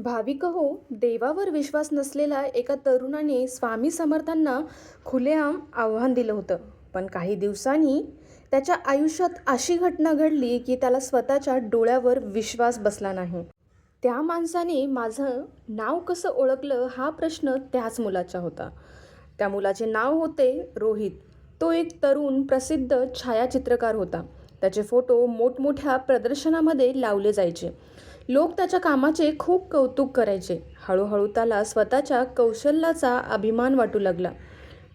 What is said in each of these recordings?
भाविक हो, देवावर विश्वास नसलेल्या एका तरुणाने स्वामी समर्थांना खुलेआम आव्हान दिलं होतं. पण काही दिवसांनी त्याच्या आयुष्यात अशी घटना घडली की त्याला स्वतःच्या डोळ्यावर विश्वास बसला नाही. त्या माणसाने माझं नाव कसं ओळखलं हा प्रश्न त्याच मुलाचा होता. त्या मुलाचे नाव होते रोहित. तो एक तरुण प्रसिद्ध छायाचित्रकार होता. त्याचे फोटो मोठमोठ्या प्रदर्शनामध्ये लावले जायचे. लोक त्याच्या कामाचे खूप कौतुक करायचे. हळूहळू त्याला स्वतःच्या कौशल्याचा अभिमान वाटू लागला.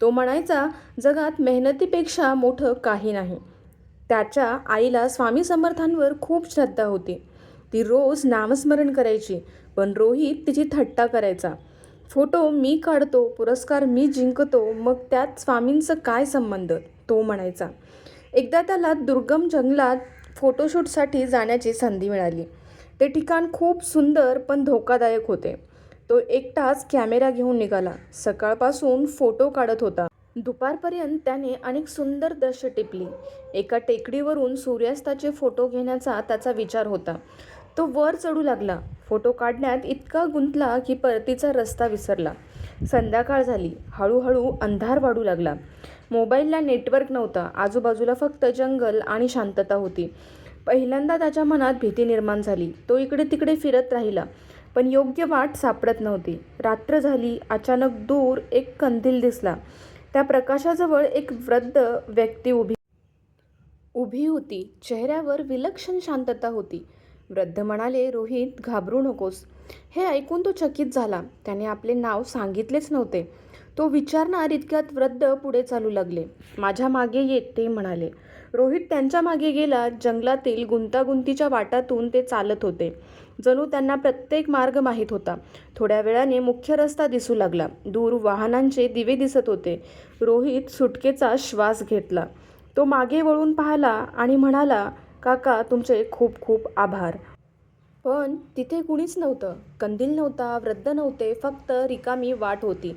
तो म्हणायचा, जगात मेहनतीपेक्षा मोठं काही नाही. त्याच्या आईला स्वामी समर्थांवर खूप श्रद्धा होती. ती रोज नामस्मरण करायची, पण रोहित तिची थट्टा करायचा. फोटो मी काढतो, पुरस्कार मी जिंकतो, मग त्यात स्वामींचं काय संबंध, तो म्हणायचा. एकदा त्याला दुर्गम जंगलात फोटोशूटसाठी जाण्याची संधी मिळाली. ते ठिकाण खूप सुंदर पण धोकादायक होते. तो एकटाच कॅमेरा घेऊन निघाला. सकाळपासून फोटो काढत होता. दुपारपर्यंत त्याने अनेक सुंदर दृश्य टिपली. एका टेकडीवरून सूर्यास्ताचे फोटो घेण्याचा त्याचा विचार होता. तो वर चढू लागला. फोटो काढण्यात इतका गुंतला की परतीचा रस्ता विसरला. संध्याकाळ झाली. हळूहळू अंधार वाढू लागला. मोबाईलला नेटवर्क नव्हता. आजूबाजूला फक्त जंगल आणि शांतता होती. पहिल्यांदा त्याच्या मनात भीती निर्माण झाली. तो इकडे तिकडे फिरत राहिला, पण योग्य वाट सापडत नव्हती. रात्र झाली. अचानक दूर एक कंदील दिसला. त्या प्रकाशाजवळ एक वृद्ध व्यक्ती उभी होती. चेहऱ्यावर विलक्षण शांतता होती. वृद्ध म्हणाले, रोहित, घाबरू नकोस. हे ऐकून तो चकित झाला. त्याने आपले नाव सांगितलेच नव्हते. तो विचारणार इतक्यात वृद्ध पुढे चालू लागले. माझ्या मागे ये, ते म्हणाले. रोहित त्यांच्या मागे गेला. जंगलातील गुंतागुंतीच्या वाटातून ते चालत होते. जणू त्यांना प्रत्येक मार्ग माहीत होता. थोड्या वेळाने मुख्य रस्ता दिसू लागला. दूर वाहनांचे दिवे दिसत होते. रोहित सुटकेचा श्वास घेतला. तो मागे वळून पाहिला आणि म्हणाला, काका, तुमचे खूप खूप आभार. पण तिथे कुणीच नव्हतं. कंदील नव्हता, वृद्ध नव्हते, फक्त रिकामी वाट होती.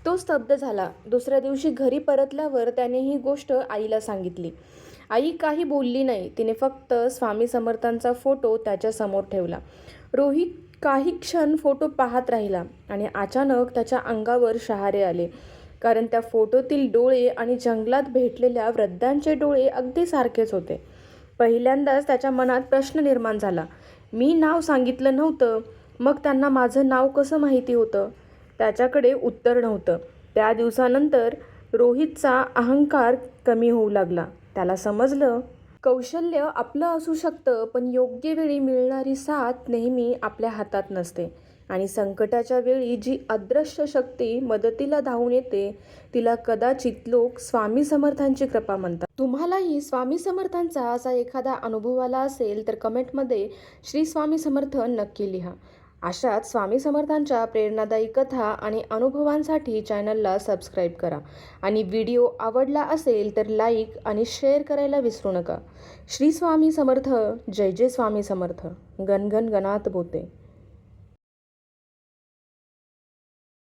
तो स्तब्ध झाला. दुसऱ्या दिवशी घरी परतल्यावर त्याने ही गोष्ट आईला सांगितली. आई काही बोलली नाही. तिने फक्त स्वामी समर्थांचा फोटो त्याच्यासमोर ठेवला. रोहित काही क्षण फोटो पाहत राहिला आणि अचानक त्याच्या अंगावर शहारे आले. कारण त्या फोटोतील डोळे आणि जंगलात भेटलेल्या वृद्धांचे डोळे अगदी सारखेच होते. पहिल्यांदाच त्याच्या मनात प्रश्न निर्माण झाला. मी नाव सांगितलं नव्हतं, मग त्यांना माझं नाव कसं माहिती होतं? त्याच्याकडे उत्तर नव्हतं. त्या दिवसानंतर रोहितचा अहंकार कमी होऊ लागला. त्याला समजलं, कौशल्य आपलं असू शकतं, पण योग्य वेळी मिळणारी साथ नेहमी आपल्या हातात नसते. आणि संकटाच्या वेळी जी अदृश्य शक्ती मदतीला धावून येते, तिला कदाचित लोक स्वामी समर्थांची कृपा म्हणतात. तुम्हालाही स्वामी समर्थांचा असा एखादा अनुभव आला असेल तर कमेंटमध्ये श्री स्वामी समर्थ नक्की लिहा. अशाच स्वामी समर्थांच्या प्रेरणादायी कथा आणि अनुभवांसाठी चॅनलला सबस्क्राईब करा. आणि व्हिडिओ आवडला असेल तर लाईक आणि शेअर करायला विसरू नका. श्री स्वामी समर्थ. जय जय स्वामी समर्थ. गण गण गणात बोते.